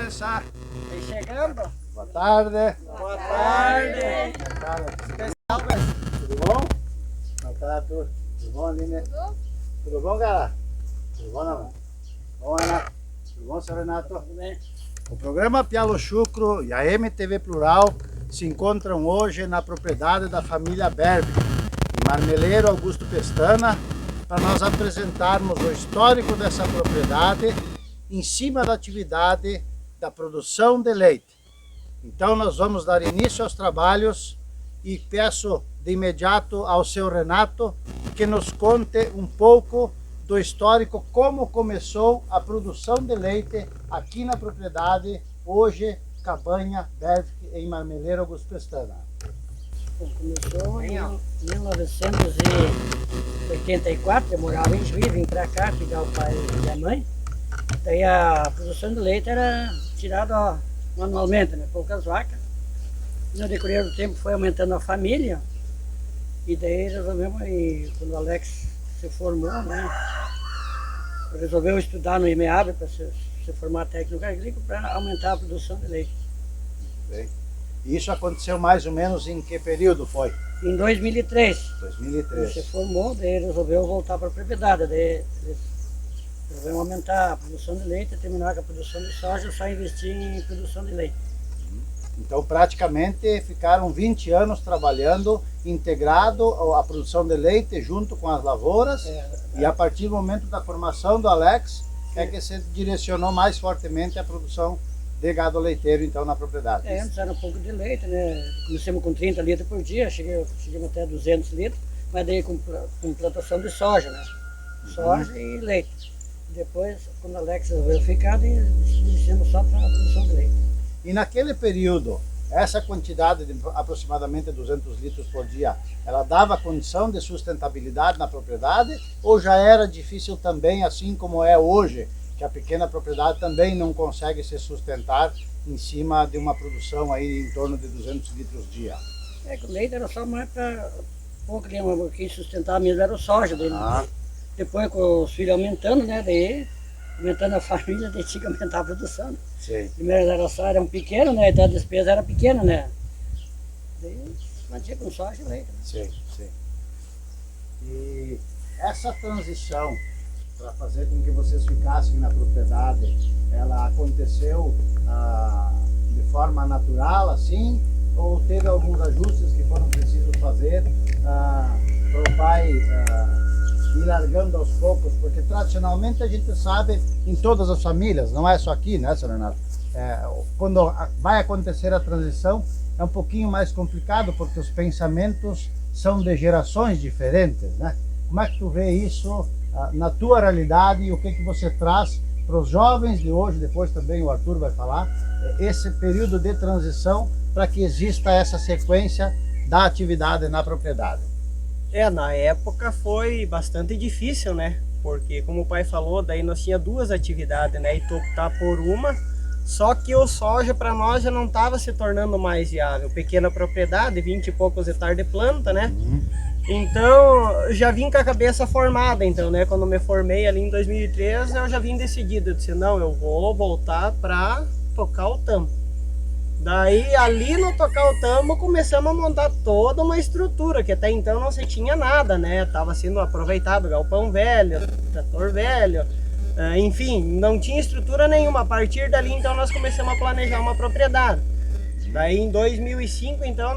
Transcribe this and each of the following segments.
começar. Vem chegando. Boa tarde. Boa tarde. Tudo bom? Boa tarde, tudo bom, Aline? Tudo bom, cara? Tudo bom, Ana? Bom, Ana? Tudo bom, seu Renato? Tudo bem? O programa Pialo Chucro e a MTV Plural se encontram hoje na propriedade da família Berbe, em Marmeleiro Augusto Pestana, para nós apresentarmos o histórico dessa propriedade em cima da atividade da produção de leite. Então nós vamos dar início aos trabalhos e peço de imediato ao seu Renato que nos conte um pouco do histórico, como começou a produção de leite aqui na propriedade, hoje Cabanha Berbe, em Marmeleiro Augusto Pestana. Começou em 1984, eu morava em Juiz, vim para cá pegar o pai e a mãe. Daí a produção de leite era tirada manualmente, né, poucas vacas. E no decorrer do tempo foi aumentando a família. E daí resolvemos, quando o Alex se formou, né, resolveu estudar no IMEAB para se formar técnico agrícola para aumentar a produção de leite. Bem, isso aconteceu mais ou menos em que período foi? Em 2003. 2003. Ele se formou, daí resolveu voltar para a propriedade. Daí resolveu aumentar a produção de leite, terminar com a produção de soja, só investir em produção de leite. Então praticamente ficaram 20 anos trabalhando integrado à produção de leite junto com as lavouras, e a partir do momento da formação do Alex é que se direcionou mais fortemente a produção de gado leiteiro então na propriedade. Antes era um pouco de leite, né? Começamos com 30 litros por dia, chegamos até 200 litros, mas daí com plantação de soja, né? Soja e leite. Depois, quando o Alex resolveu ficar, iniciamos só para a produção de leite. E naquele período, essa quantidade de aproximadamente 200 litros por dia, ela dava condição de sustentabilidade na propriedade ou já era difícil também, assim como é hoje, que a pequena propriedade também não consegue se sustentar em cima de uma produção aí em torno de 200 litros dia? O leite era só mais para pouco, quem sustentava mesmo era o soja dele. Depois com os filhos aumentando, né, daí aumentando a família, daí tinha que aumentar a produção. Sim. Primeiro era só, era um pequeno, né, então a despesa era pequena, né. Daí mantinha com soja e leite. Né? Sim, sim. E essa transição para fazer com que vocês ficassem na propriedade, ela aconteceu de forma natural, assim, ou teve alguns ajustes que foram precisos fazer para o pai ir largando aos poucos? Porque tradicionalmente a gente sabe, em todas as famílias, não é só aqui, né, senhor Renato? Quando vai acontecer a transição, é um pouquinho mais complicado, porque os pensamentos são de gerações diferentes, né? Como é que tu vê isso na tua realidade e o que você traz para os jovens de hoje, depois também o Arthur vai falar, esse período de transição para que exista essa sequência da atividade na propriedade? Na época foi bastante difícil, né? Porque como o pai falou, daí nós tinha duas atividades, né? E optar por uma, só que o soja para nós já não estava se tornando mais viável. Pequena propriedade, 20 e poucos hectares de planta, né? Então, já vim com a cabeça formada, então, né? Quando me formei ali em 2013, eu já vim decidido. Eu disse, não, eu vou voltar para tocar o tambo. Daí, ali no tocar o tambo, começamos a montar toda uma estrutura, que até então não se tinha nada, né? Tava sendo aproveitado galpão velho, trator velho, enfim, não tinha estrutura nenhuma. A partir dali, então, nós começamos a planejar uma propriedade. Daí, em 2005, então,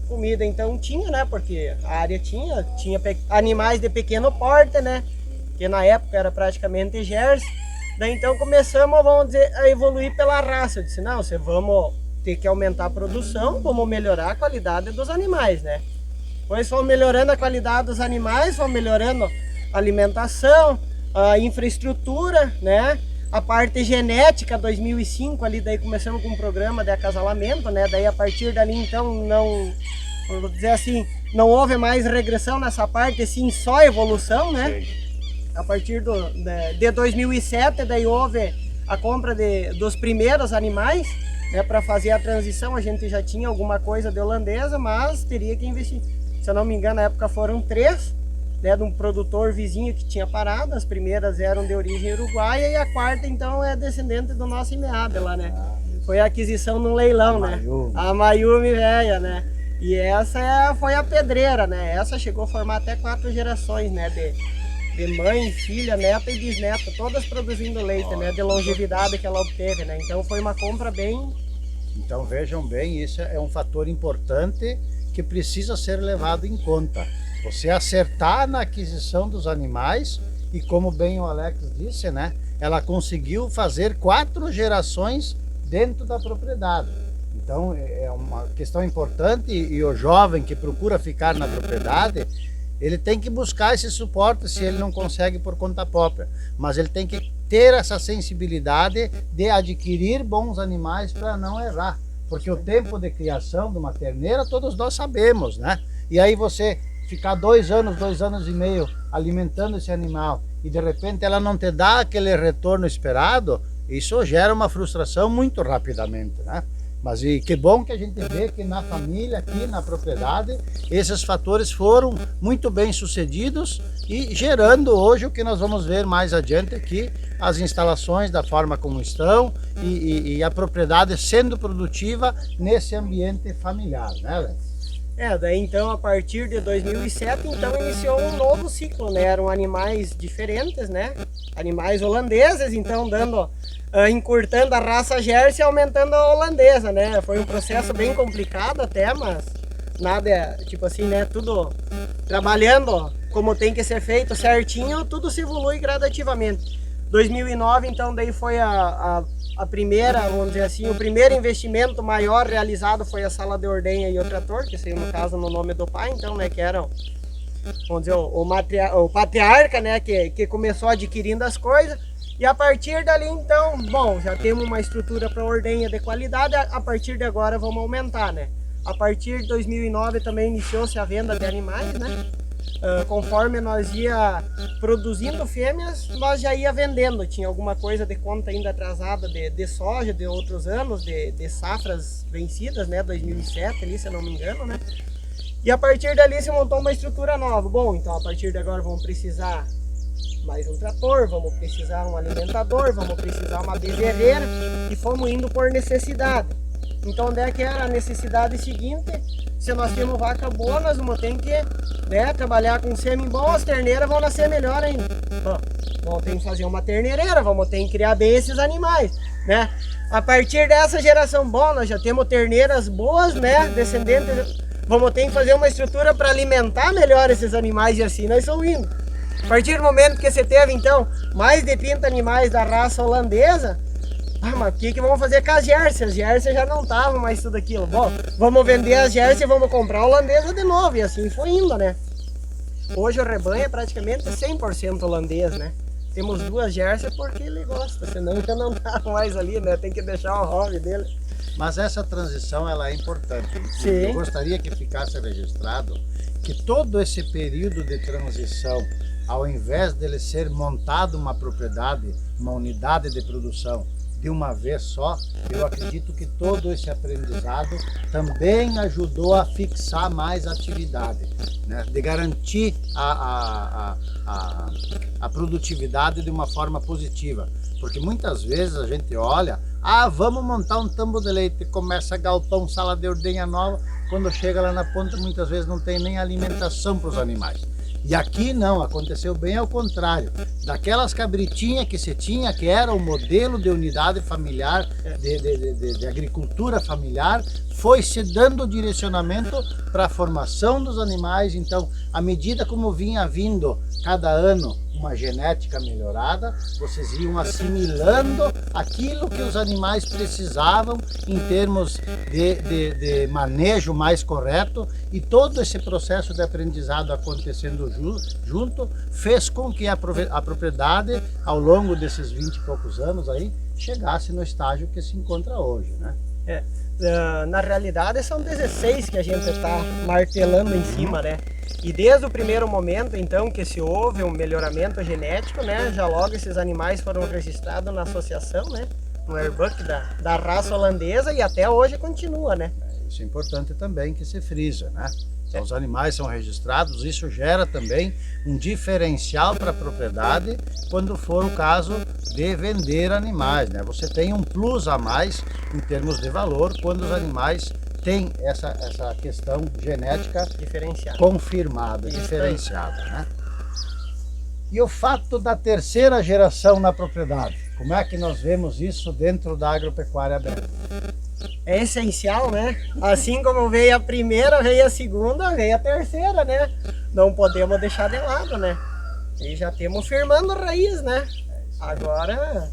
comida então tinha, né? Porque a área tinha animais de pequeno porte, né? Que na época era praticamente jersey. Daí então começamos, vamos dizer, a evoluir pela raça. Eu disse, não, vamos ter que aumentar a produção, vamos melhorar a qualidade dos animais, né? Depois fomos melhorando a qualidade dos animais, fomos melhorando a alimentação, a infraestrutura, né? A parte genética, 2005 ali, daí começamos com um programa de acasalamento, né? Daí a partir dali então não, vou dizer assim, não houve mais regressão nessa parte, sim só evolução, né? Sim. A partir de 2007, daí houve a compra dos primeiros animais, né? Para fazer a transição, a gente já tinha alguma coisa de holandesa, mas teria que investir. Se eu não me engano, na época foram 3, né, de um produtor vizinho que tinha parado. As primeiras eram de origem uruguaia e a quarta então é descendente do nosso IMEAB lá, né? Foi a aquisição num leilão, né? A Mayumi velha, né? E essa foi a pedreira, né? Essa chegou a formar até 4 gerações, né? De mãe, filha, neta e bisneta, todas produzindo leite, né? De longevidade que ela obteve, né? Então foi uma compra bem... Então vejam bem, isso é um fator importante que precisa ser levado em conta. Você acertar na aquisição dos animais e, como bem o Alex disse, né? Ela conseguiu fazer 4 gerações dentro da propriedade. Então é uma questão importante e o jovem que procura ficar na propriedade, ele tem que buscar esse suporte se ele não consegue por conta própria, mas ele tem que ter essa sensibilidade de adquirir bons animais para não errar, porque o tempo de criação de uma terneira todos nós sabemos, né? E aí você ficar 2 anos, 2 anos e meio alimentando esse animal e de repente ela não te dá aquele retorno esperado, isso gera uma frustração muito rapidamente, né? Mas e que bom que a gente vê que na família, aqui na propriedade, esses fatores foram muito bem sucedidos e gerando hoje o que nós vamos ver mais adiante aqui, as instalações da forma como estão e a propriedade sendo produtiva nesse ambiente familiar, né, Alex? Daí então a partir de 2007 então iniciou um novo ciclo, né? Eram animais diferentes, né? Animais holandeses, então encurtando a raça Jersey e aumentando a holandesa, né? Foi um processo bem complicado até, mas nada, tipo assim, né? Tudo trabalhando como tem que ser feito certinho, tudo se evolui gradativamente. 2009 então daí foi a primeira, vamos dizer assim, o primeiro investimento maior realizado foi a sala de ordenha e o trator, que saiu no caso no nome do pai, então, né, que era, vamos dizer, o patriarca, né, que começou adquirindo as coisas. E a partir dali, então, bom, já temos uma estrutura para ordenha de qualidade, a partir de agora vamos aumentar, né. A partir de 2009 também iniciou-se a venda de animais, né. Conforme nós ia produzindo fêmeas, nós já ia vendendo. Tinha alguma coisa de conta ainda atrasada de soja de outros anos, de safras vencidas, né, 2007 ali, se eu não me engano, né. E a partir dali se montou uma estrutura nova. Bom, então a partir de agora vamos precisar mais um trator, vamos precisar um alimentador, vamos precisar uma bezerreira e fomos indo por necessidade. Então onde é que era a necessidade seguinte? Se nós temos vaca boa, nós vamos ter que, né, trabalhar com sêmen bom, as terneiras vão nascer melhor ainda. Vamos ter que fazer uma terneireira, vamos ter que criar bem esses animais, né? A partir dessa geração boa, nós já temos terneiras boas, né, descendentes, vamos ter que fazer uma estrutura para alimentar melhor esses animais e assim nós estamos indo. A partir do momento que você teve, então, mais de 30 animais da raça holandesa, mas o que vamos fazer com as Jersey? As Jersey já não estavam mais tudo aquilo. Bom, vamos vender as Jersey e vamos comprar a holandesa de novo. E assim foi indo, né? Hoje o rebanho é praticamente 100% holandês, né? Temos 2 Jersey porque ele gosta, senão já não tá mais ali, né? Tem que deixar o hobby dele. Mas essa transição ela é importante. Sim. Eu gostaria que ficasse registrado que todo esse período de transição, ao invés dele ser montado uma propriedade, uma unidade de produção, de uma vez só, eu acredito que todo esse aprendizado também ajudou a fixar mais a atividade, né? De garantir a produtividade de uma forma positiva, porque muitas vezes a gente olha, vamos montar um tambo de leite, começa galpão, sala de ordenha nova, quando chega lá na ponta muitas vezes não tem nem alimentação para os animais. E aqui não, aconteceu bem ao contrário. Daquelas cabritinhas que se tinha, que era o modelo de unidade familiar, de agricultura familiar, foi se dando direcionamento para a formação dos animais. Então, à medida como vinha vindo cada ano uma genética melhorada, vocês iam assimilando aquilo que os animais precisavam em termos de manejo mais correto, e todo esse processo de aprendizado acontecendo junto fez com que a propriedade, ao longo desses 20 e poucos anos aí, chegasse no estágio que se encontra hoje, né? Na realidade são 16 que a gente está martelando em cima, né? E desde o primeiro momento, então, que se houve um melhoramento genético, né? Já logo esses animais foram registrados na associação, né? No Airbuck da raça holandesa, e até hoje continua, né? Isso é importante também que se frisa, né? Então os animais são registrados, isso gera também um diferencial para a propriedade quando for o caso de vender animais, né? Você tem um plus a mais em termos de valor quando os animais têm essa questão genética confirmada, diferenciada, né? E o fato da terceira geração na propriedade, como é que nós vemos isso dentro da agropecuária aberta? É essencial, né? Assim como veio a primeira, veio a segunda, veio a terceira, né? Não podemos deixar de lado, né? E já temos firmando raiz, né? Agora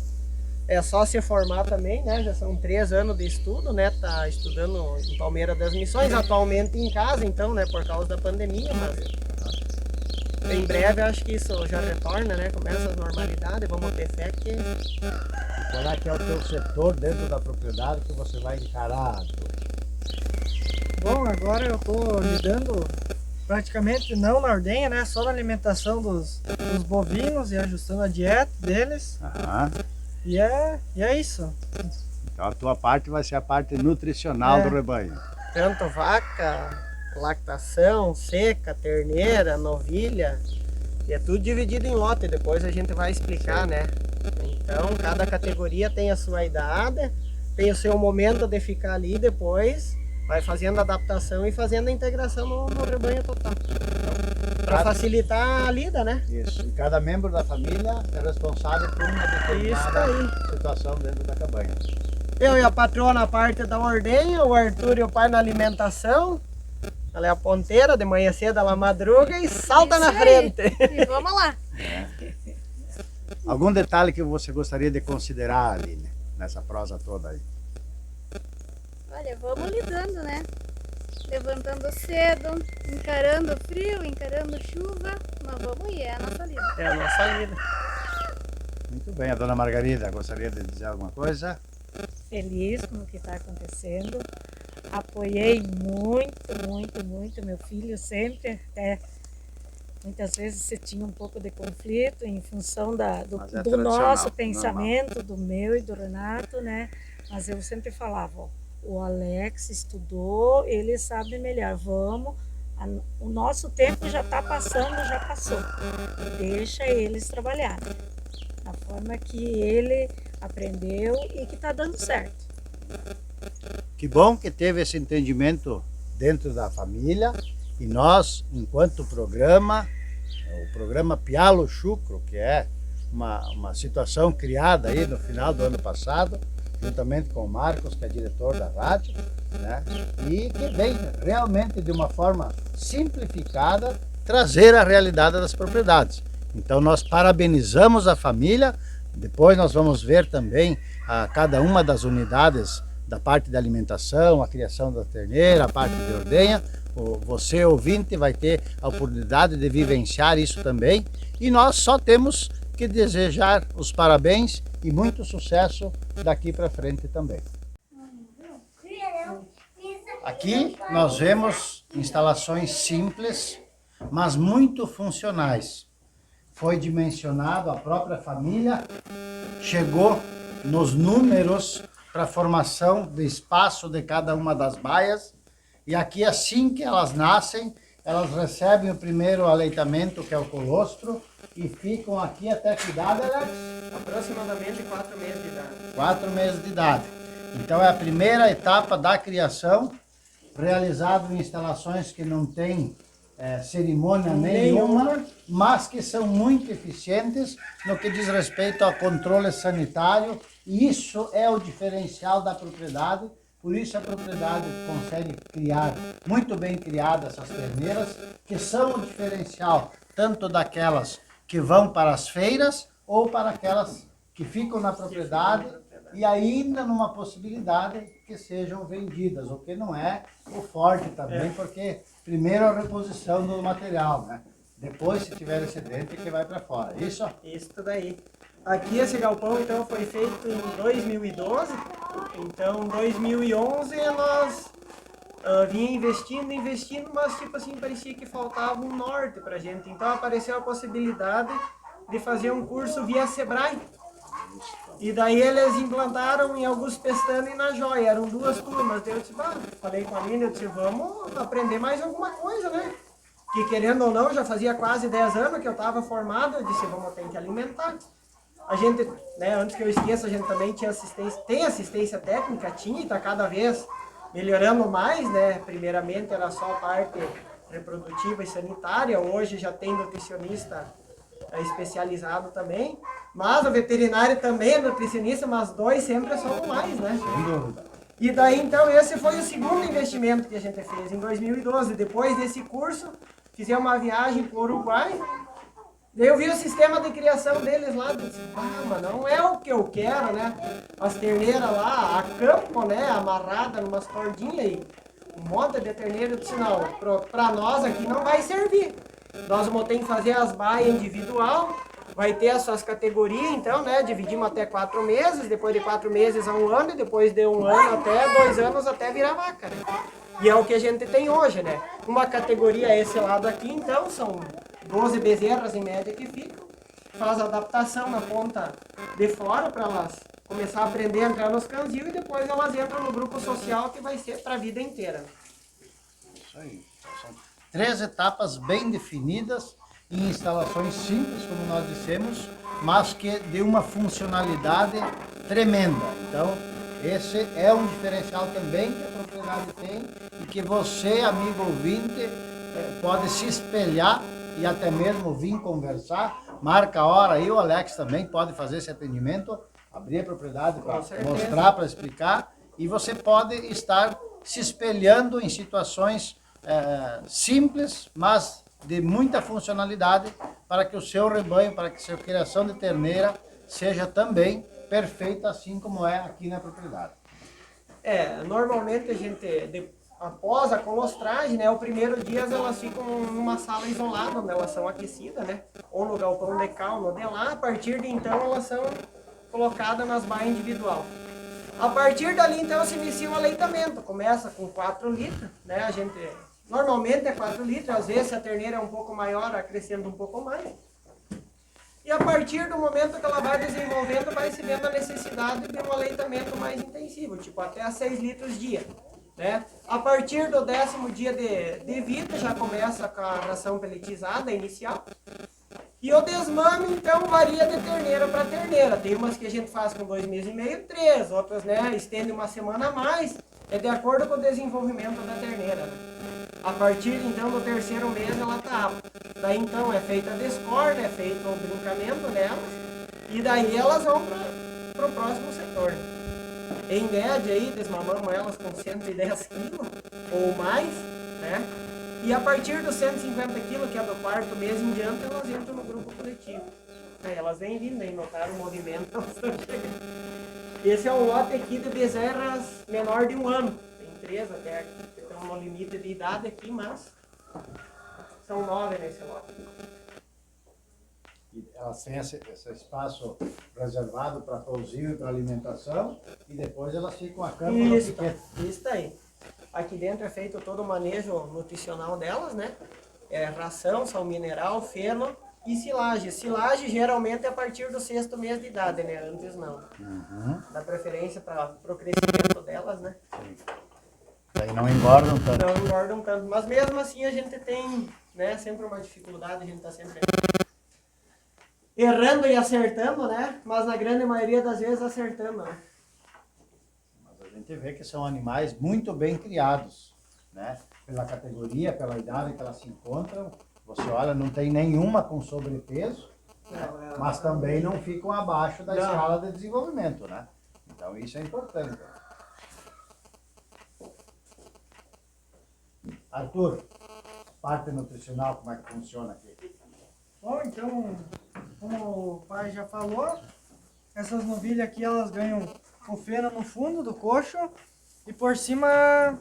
é só se formar também, né? Já são 3 anos de estudo, né? Tá estudando em Palmeira das Missões, atualmente em casa, então, né? Por causa da pandemia, mas em breve acho que isso já retorna, né? Começa a normalidade, vamos ter fé que... E qual é que é o teu setor dentro da propriedade que você vai encarar? Bom, agora eu tô lidando praticamente não na ordenha, né? Só na alimentação dos bovinos e ajustando a dieta deles. Aham. E é isso. Então a tua parte vai ser a parte nutricional do rebanho. Tanto vaca, lactação, seca, terneira, novilha, e é tudo dividido em lote, depois a gente vai explicar, né? Então cada categoria tem a sua idade, tem o seu momento de ficar ali, depois vai fazendo a adaptação e fazendo a integração no rebanho total. Então, para facilitar a lida, né? Isso, e cada membro da família é responsável por uma determinada situação dentro da cabanha. Eu e a patroa na parte da ordenha, o Arthur e o pai na alimentação. Ela é a ponteira, de manhã cedo ela madruga e salta na frente. E vamos lá. Algum detalhe que você gostaria de considerar, Aline, nessa prosa toda aí? Olha, vamos lidando, né? Levantando cedo, encarando o frio, encarando chuva, mas vamos ir, é a nossa lida. É a nossa lida. Muito bem, a dona Margarida gostaria de dizer alguma coisa? Feliz com o que está acontecendo. Apoiei muito meu filho sempre, até muitas vezes você tinha um pouco de conflito em função do nosso pensamento, normal. Do meu e do Renato, né? Mas eu sempre falava, ó, o Alex estudou, ele sabe melhor, o nosso tempo já está passando, já passou, deixa eles trabalhar, né? Da forma que ele aprendeu e que está dando certo. Que bom que teve esse entendimento dentro da família e nós, enquanto programa, o programa Pialo Chucro, que é uma situação criada aí no final do ano passado, juntamente com o Marcos, que é diretor da rádio, né? E que vem realmente de uma forma simplificada trazer a realidade das propriedades. Então nós parabenizamos a família, depois nós vamos ver também a cada uma das unidades da parte da alimentação, a criação da terneira, a parte de ordenha. Você, ouvinte, vai ter a oportunidade de vivenciar isso também. E nós só temos que desejar os parabéns e muito sucesso daqui para frente também. Aqui nós vemos instalações simples, mas muito funcionais. Foi dimensionado, a própria família chegou nos números para a formação do espaço de cada uma das baias. E aqui, assim que elas nascem, elas recebem o primeiro aleitamento, que é o colostro, e ficam aqui até que idade, Alex? Aproximadamente 4 meses de idade. 4 meses de idade. Então é a primeira etapa da criação, realizado em instalações que não tem cerimônia nenhuma, mas que são muito eficientes no que diz respeito ao controle sanitário. E isso é o diferencial da propriedade. Por isso a propriedade consegue criar, muito bem criadas essas terneiras, que são o diferencial tanto daquelas que vão para as feiras ou para aquelas que ficam na propriedade e ainda numa possibilidade que sejam vendidas, o que não é o forte também, porque primeiro a reposição do material, né? Depois, se tiver excedente, que vai para fora. Isso? Isso daí. Aqui esse galpão então foi feito em 2012, então em 2011 nós vinha investindo, mas tipo assim, parecia que faltava um norte pra gente, então apareceu a possibilidade de fazer um curso via Sebrae. E daí eles implantaram em Augusto Pestana e na Joia, eram 2 turmas. Daí eu disse, falei com a Aline, eu disse, vamos aprender mais alguma coisa, né? Que querendo ou não, já fazia quase 10 anos que eu estava formado, eu disse, vamos ter que alimentar. A gente, né, antes que eu esqueça, a gente também tem assistência técnica, tinha e está cada vez melhorando mais, né? Primeiramente era só a parte reprodutiva e sanitária, hoje já tem nutricionista especializado também, mas o veterinário também é nutricionista, mas 2 sempre são mais, né? Sem dúvida. E daí então esse foi o segundo investimento que a gente fez em 2012. Depois desse curso, fizemos uma viagem para o Uruguai. Daí eu vi o sistema de criação deles lá, disse, mas não é o que eu quero, né? As terneiras lá, a campo, né? Amarrada numas cordinhas aí, um monte de terneiro. Eu disse, não, para nós aqui não vai servir. Nós vamos ter que fazer as baias individual, vai ter as suas categorias, então, né? Dividimos até 4 meses, depois de 4 meses a 1 ano, e depois de 1 ano até 2 anos até virar vaca, né? E é o que a gente tem hoje, né? Uma categoria esse lado aqui, então, são 12 bezerras em média que ficam, faz a adaptação na ponta de fora para elas começar a aprender a entrar nos canzil e depois elas entram no grupo social que vai ser para a vida inteira. Isso aí. São 3 etapas bem definidas em instalações simples, como nós dissemos, mas que de uma funcionalidade tremenda. Então, esse é um diferencial também que a propriedade tem e que você, amigo ouvinte, pode se espelhar e até mesmo vir conversar. Marca a hora aí, o Alex também pode fazer esse atendimento, abrir a propriedade para mostrar, para explicar, e você pode estar se espelhando em situações simples, mas de muita funcionalidade, para que o seu rebanho, para que a sua criação de terneira seja também perfeita, assim como é aqui na propriedade. Normalmente a gente, após a colostragem, né, o primeiro dia elas ficam numa sala isolada, onde elas são aquecidas, né, ou no galpão de cal, de lá, a partir de então elas são colocadas nas baias individual. A partir dali então se inicia o aleitamento, começa com 4 litros, né, a gente normalmente é 4 litros, às vezes se a terneira é um pouco maior, acrescenta um pouco mais. E a partir do momento que ela vai desenvolvendo, vai se vendo a necessidade de um aleitamento mais intensivo, tipo até 6 litros dia. Né? A partir do 10º dia de vida, já começa com a ração peletizada inicial. E o desmame, então, varia de terneira para terneira. Tem umas que a gente faz com 2 meses e meio, 3, outras, né, estende uma semana a mais, é de acordo com o desenvolvimento da terneira. Né? A partir, então, do 3º mês, ela está apta. Daí, então, é feita a descorda, é feito o brincamento delas, e daí elas vão para o próximo setor. Em média, aí, desmamamos elas com 110 quilos ou mais, né? E a partir dos 150 quilos, que é do 4º mês em diante, elas entram no grupo coletivo. Elas vêm vindo, aí notaram o movimento, elas estão chegando. Esse é um lote aqui de bezerras menor de 1 ano. Tem 3 até aqui, tem um limite de idade aqui, mas são 9 nesse lote. E elas têm esse espaço reservado para pousinho e para alimentação, e depois elas ficam a campo no piquete. Isso aí. Aqui dentro é feito todo o manejo nutricional delas, né? É ração, sal mineral, feno e silagem. Silagem geralmente é a partir do 6º mês de idade, né? Antes não. Dá preferência para o crescimento delas, né? Sim. Daí não engordam tanto. Não engordam tanto. Mas mesmo assim a gente tem, né, sempre uma dificuldade, a gente está sempre errando e acertando, né? Mas na grande maioria das vezes acertando, né? Mas a gente vê que são animais muito bem criados, né? Pela categoria, pela idade que elas se encontram. Você olha, não tem nenhuma com sobrepeso, né? Mas também não ficam abaixo da escala de desenvolvimento, né? Então isso é importante. Arthur, parte nutricional, como é que funciona aqui? Bom, então, como o pai já falou, essas novilhas aqui elas ganham o feno no fundo do coxo e por cima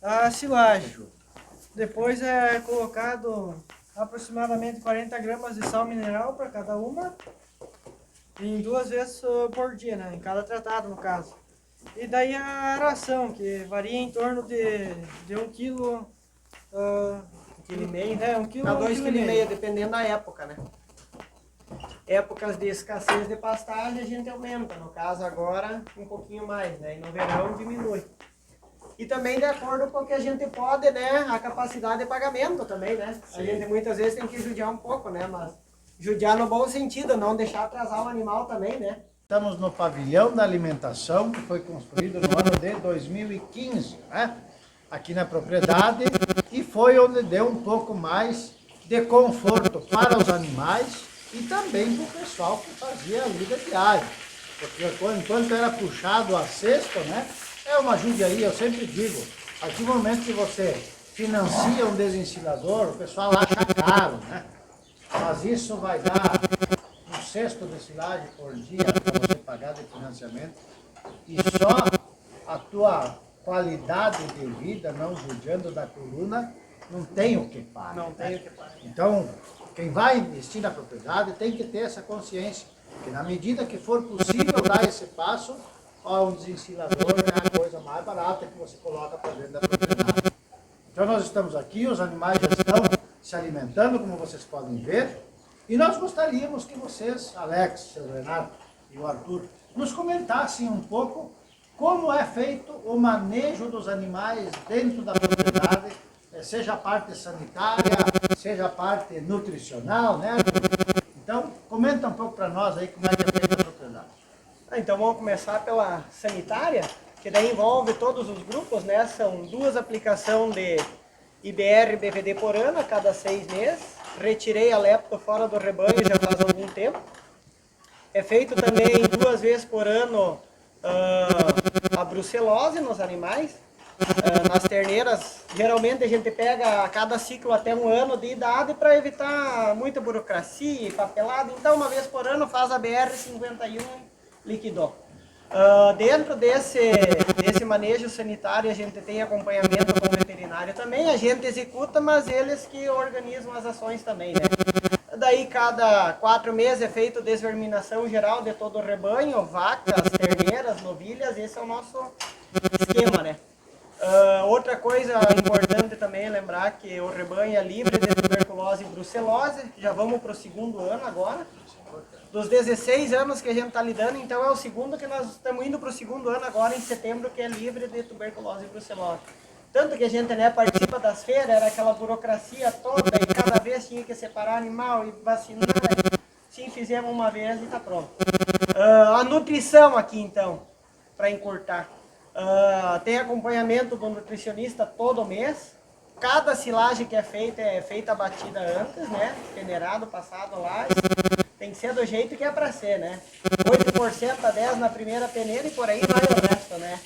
a silagem. Depois é colocado aproximadamente 40 gramas de sal mineral para cada uma, em 2 vezes por dia, né? Em cada tratado, no caso. E daí a ração, que varia em torno de 1 quilo. 1,5 kg, É, 1 quilo a a 2,5 1,5 kg, dependendo da época, né? épocas de escassez de pastagem a gente aumenta, no caso agora um pouquinho mais, né? E no verão diminui. E também de acordo com o que a gente pode, né? A capacidade de pagamento também, né? A gente muitas vezes tem que judiar um pouco, né? Mas judiar no bom sentido, não deixar atrasar o animal também, né? Estamos no pavilhão da alimentação, que foi construído no ano de 2015, né? Aqui na propriedade, e foi onde deu um pouco mais de conforto para os animais e também para o pessoal que fazia a vida diária. Porque enquanto era puxado a cesto, né? É uma judiaria, eu sempre digo, a partir do momento que você financia um desensilador, o pessoal acha caro, né? Mas isso vai dar um cesto de silagem por dia para você pagar de financiamento e só a tua qualidade de vida, não judiando da coluna, não tem o que pagar. Não tem o que pagar. Então, quem vai investir na propriedade tem que ter essa consciência, que na medida que for possível dar esse passo, um desensilador é a coisa mais barata que você coloca para dentro da propriedade. Então nós estamos aqui, os animais já estão se alimentando, como vocês podem ver, e nós gostaríamos que vocês, Alex, seu Renato e o Arthur, nos comentassem um pouco como é feito o manejo dos animais dentro da propriedade, seja a parte sanitária, seja a parte nutricional, né? Então, comenta um pouco para nós aí como é que é feita a propriedade. Então vamos começar pela sanitária, que daí envolve todos os grupos, né? São 2 aplicações de IBR e BVD por ano a cada 6 meses. Retirei a lepto fora do rebanho já faz algum tempo. É feito também 2 vezes por ano a brucelose nos animais. Nas terneiras, geralmente a gente pega a cada ciclo até 1 ano de idade para evitar muita burocracia e papelada. Então, 1 vez por ano faz a BR-51 liquidou. Dentro desse manejo sanitário, a gente tem acompanhamento com o veterinário também. A gente executa, mas eles que organizam as ações também, né? Daí, cada 4 meses é feito desverminação geral de todo o rebanho, vacas, terneiras, novilhas. Esse é o nosso esquema, né? Outra coisa importante também é lembrar que o rebanho é livre de tuberculose e brucelose. Já vamos para o 2º ano agora. Dos 16 anos que a gente está lidando, então é o 2º que nós estamos indo para o 2º ano agora em setembro, que é livre de tuberculose e brucelose. Tanto que a gente, né, participa das feiras, era aquela burocracia toda e cada vez tinha que separar animal e vacinar. Sim, fizemos 1 vez e está pronto. A nutrição aqui então, para encurtar. Tem acompanhamento do nutricionista todo mês. Cada silagem que é feita batida antes, né? Peneirado, passado lá. Tem que ser do jeito que é para ser, né? 8% a 10% na primeira peneira e por aí vai o resto, né?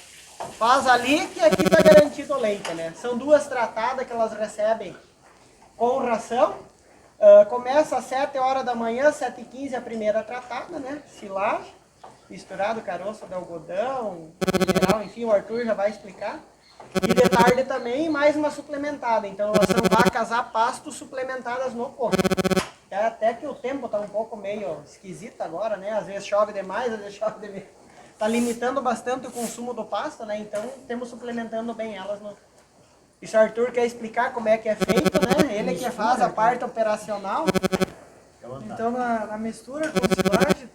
Faz ali que aqui está garantido o leite, né? São 2 tratadas que elas recebem com ração. Começa às 7 horas da manhã, 7h15 a primeira tratada, né? Silagem, misturado caroço de algodão, mineral, enfim, o Arthur já vai explicar. E de tarde também mais uma suplementada. Então elas são vacas a pasto suplementadas no coxo. Até que o tempo está um pouco meio esquisito agora, né? Às vezes chove demais, às vezes chove demais. Está limitando bastante o consumo do pasto, né? Então temos suplementando bem elas. E se o Arthur quer explicar como é que é feito, né? Ele que faz a parte operacional. Então na mistura com silagem,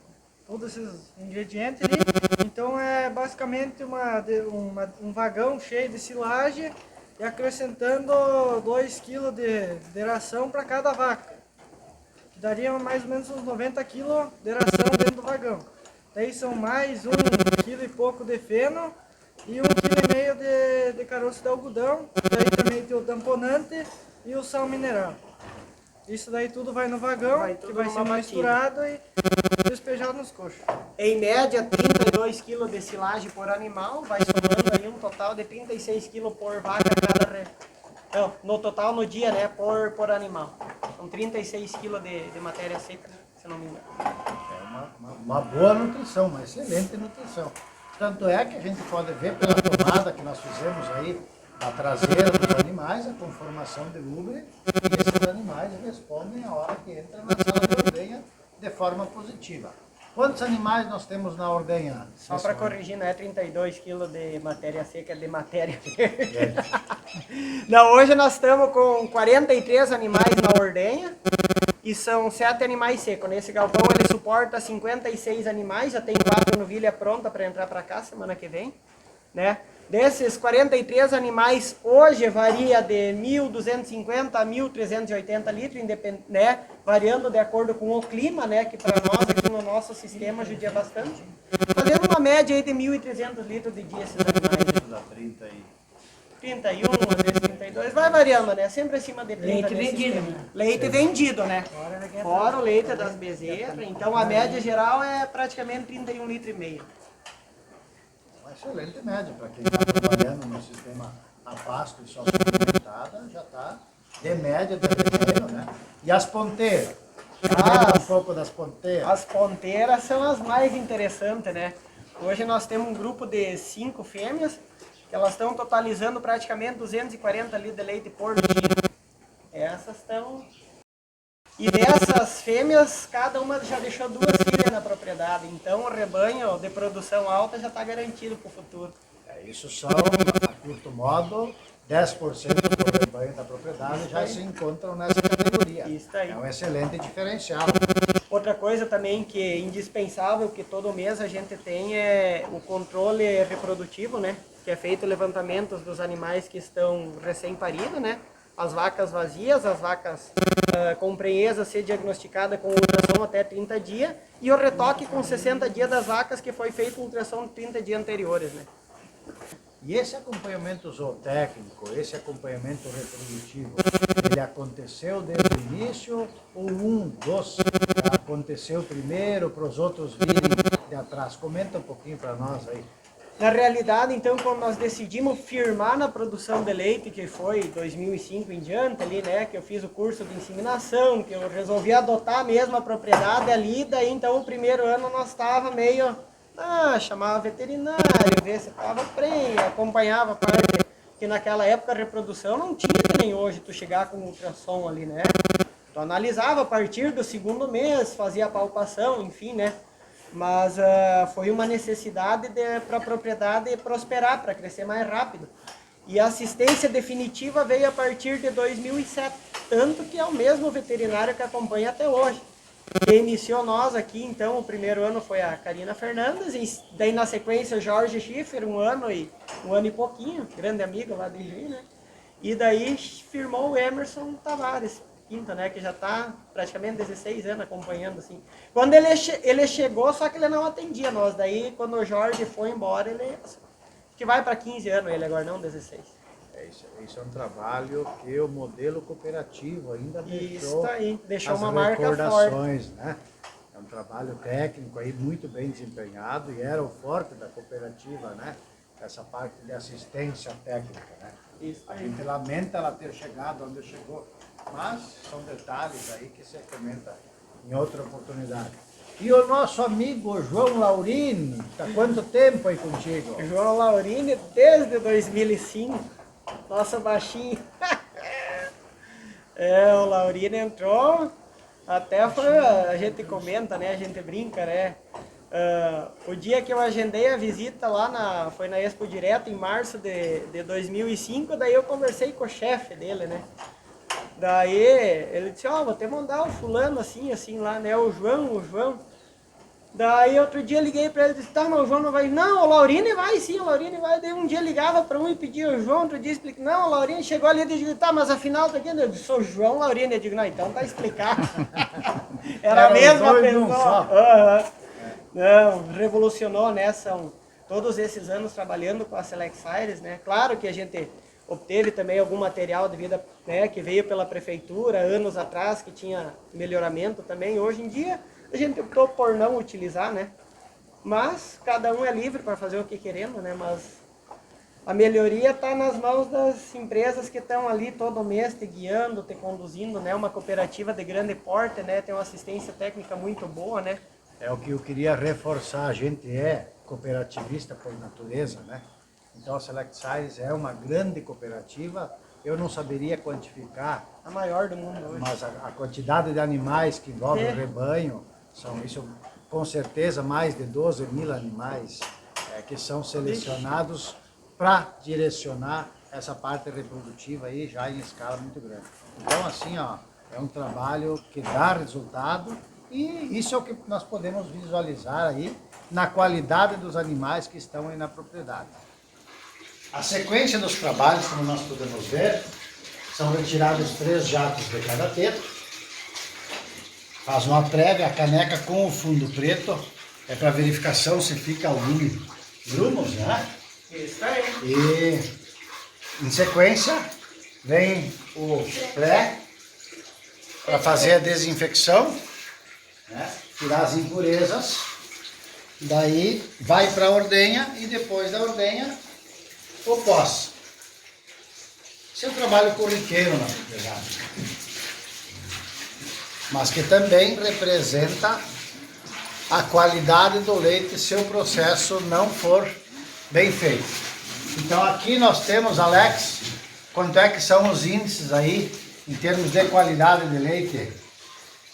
todos esses ingredientes ali, então é basicamente um vagão cheio de silagem e acrescentando 2 kg de ração para cada vaca. Que daria mais ou menos uns 90 kg de ração dentro do vagão. Daí são mais 1 kg e pouco de feno e 1,5 kg de caroço de algodão. Daí também tem o tamponante e o sal mineral. Isso daí tudo vai no vagão, que vai ser misturado e despejado nos coxos. Em média, 32 kg de silagem por animal, vai somando aí um total de 36 kg por vaca Não, no total no dia, né, por animal. São 36 kg de matéria seca, se não me engano. É uma boa nutrição, uma excelente nutrição. Tanto é que a gente pode ver pela tomada que nós fizemos aí, a traseira dos animais, a conformação de ubre, e esses animais respondem a hora que entra na sala de ordenha de forma positiva. Quantos animais nós temos na ordenha? Só para corrigir, não é 32 kg de matéria seca, é de matéria verde. Não, hoje nós estamos com 43 animais na ordenha, e são 7 animais secos. Nesse galpão ele suporta 56 animais, já tem 4 novilhas prontas para entrar para cá semana que vem, né? Desses 43 animais, hoje varia de 1.250 a 1.380 litros, né? Variando de acordo com o clima, né? Que para nós aqui no nosso sistema judia bastante. Fazendo uma média aí de 1.300 litros de dia esses animais. Dá 30 aí. 31, às vezes 32, vai variando, né? Sempre acima de 30. Leite vendido, né? Leite vendido, né? Fora, Fora o leite das bezerras. Então a média geral é praticamente 31 litros e meio. Uma excelente média para quem está trabalhando no sistema a pasto e só suplementada, já está de média de rebanho, né? E as ponteiras? Fala um pouco das ponteiras. As ponteiras são as mais interessantes, né? Hoje nós temos um grupo de 5 fêmeas, que elas estão totalizando praticamente 240 litros de leite por dia. Essas estão... E dessas fêmeas, cada uma já deixou 2 filhas na propriedade. Então o rebanho de produção alta já está garantido para o futuro. Isso são, a curto modo, 10% do rebanho da propriedade já se encontram nessa categoria. Isso aí. É um excelente diferencial. Outra coisa também que é indispensável, que todo mês a gente tem, é o controle reprodutivo, né? Que é feito levantamentos dos animais que estão recém-paridos, né? As vacas vazias, as vacas com prenheza ser diagnosticada com ultrassom até 30 dias e o retoque com 60 dias das vacas que foi feito ultrassom 30 dias anteriores, né? E esse acompanhamento zootécnico, esse acompanhamento reprodutivo, ele aconteceu desde o início ou um dos aconteceu primeiro para os outros virem de atrás? Comenta um pouquinho para nós aí. Na realidade, então, quando nós decidimos firmar na produção de leite, que foi 2005 em diante ali, né, que eu fiz o curso de inseminação, que eu resolvi adotar mesmo a propriedade ali, daí então o primeiro ano nós estava meio, chamava veterinário, ver se estava prenha, acompanhava a parte, que naquela época a reprodução não tinha que nem hoje, tu chegar com ultrassom ali, né, tu analisava a partir do 2º mês, fazia a palpação, enfim, né. Mas foi uma necessidade para a propriedade prosperar, para crescer mais rápido. E a assistência definitiva veio a partir de 2007, tanto que é o mesmo veterinário que acompanha até hoje. Que iniciou nós aqui, então, o primeiro ano foi a Karina Fernandes, e daí na sequência Jorge Schiffer, um ano e pouquinho, grande amigo lá de Juiz, né? E daí firmou o Emerson Tavares, né, que já está praticamente 16 anos acompanhando, assim. Quando ele chegou, só que ele não atendia nós, daí quando o Jorge foi embora, ele que vai para 15 anos ele agora, não 16. Isso é um trabalho que o modelo cooperativo ainda deixou as uma marca recordações, forte. Né? É um trabalho técnico aí muito bem desempenhado e era o forte da cooperativa, né? Essa parte de assistência técnica, né? A gente lamenta ela ter chegado onde chegou, mas são detalhes aí que você comenta em outra oportunidade. E o nosso amigo João Laurini, está quanto tempo aí contigo? João Laurini desde 2005, nosso baixinho. O Laurini entrou, até foi, a gente comenta, né, a gente brinca, né. O dia que eu agendei a visita lá, foi na Expo Direto, em março de 2005, daí eu conversei com o chefe dele, né. Daí ele disse, vou até mandar o fulano assim lá, né, o João. Daí outro dia eu liguei pra ele e disse, mas o João não vai. Não, o Laurini vai sim, o Laurini vai. Daí um dia ligava pra um e pedia o João, outro dia explica, não, o Laurini chegou ali e disse, mas afinal tá aqui, eu disse, sou João Laurini. Eu digo, não, então tá explicado. Era a mesma pessoa. Não, revolucionou, né, são todos esses anos trabalhando com a Select Sires, né, claro que a gente obteve também algum material de vida, né, que veio pela prefeitura anos atrás, que tinha melhoramento também. Hoje em dia a gente optou por não utilizar, né? Mas cada um é livre para fazer o que queremos, né? Mas a melhoria está nas mãos das empresas que estão ali todo mês te guiando, te conduzindo, né? Uma cooperativa de grande porte, né? Tem uma assistência técnica muito boa, né? É o que eu queria reforçar, a gente é cooperativista por natureza, né? Então a Select Sires é uma grande cooperativa, eu não saberia quantificar A maior do mundo hoje. Mas a quantidade de animais que envolve o rebanho, são isso com certeza mais de 12 mil animais que são selecionados para direcionar essa parte reprodutiva aí já em escala muito grande. Então assim, É um trabalho que dá resultado e isso é o que nós podemos visualizar aí na qualidade dos animais que estão aí na propriedade. A sequência dos trabalhos, como nós podemos ver, são retirados 3 jatos de cada teto. Faz uma prévia, a caneca com o fundo preto, é para verificação se fica algum grumos, né? Isso aí. E em sequência vem o pré para fazer a desinfecção, né? Tirar as impurezas. Daí vai para a ordenha e depois da ordenha o pós. Esse é um trabalho corriqueiro na propriedade, mas que também representa a qualidade do leite se o processo não for bem feito. Então aqui nós temos, Alex, quanto é que são os índices aí em termos de qualidade de leite?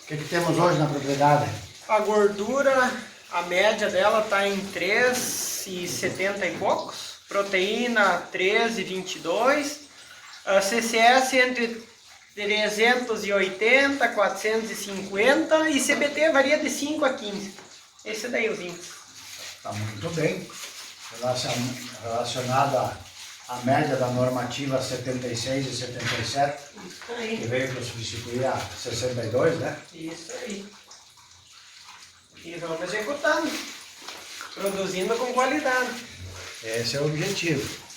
O que temos hoje na propriedade? A gordura, a média dela está em 3,70 e poucos. Proteína 13,22. A CCS entre 380, 450 e CBT varia de 5 a 15. Esse daí os índices. Está muito bem. Relacionado à média da normativa 76 e 77, Isso aí. que veio para substituir a 62, né? Isso aí. E vamos executando. Produzindo com qualidade. Esse é o objetivo.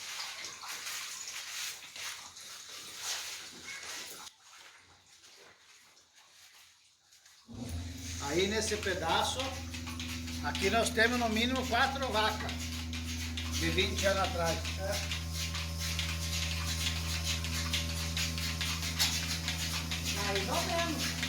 Aí nesse pedaço, aqui nós temos no mínimo 4 vacas de 20 anos atrás. Mais ou menos.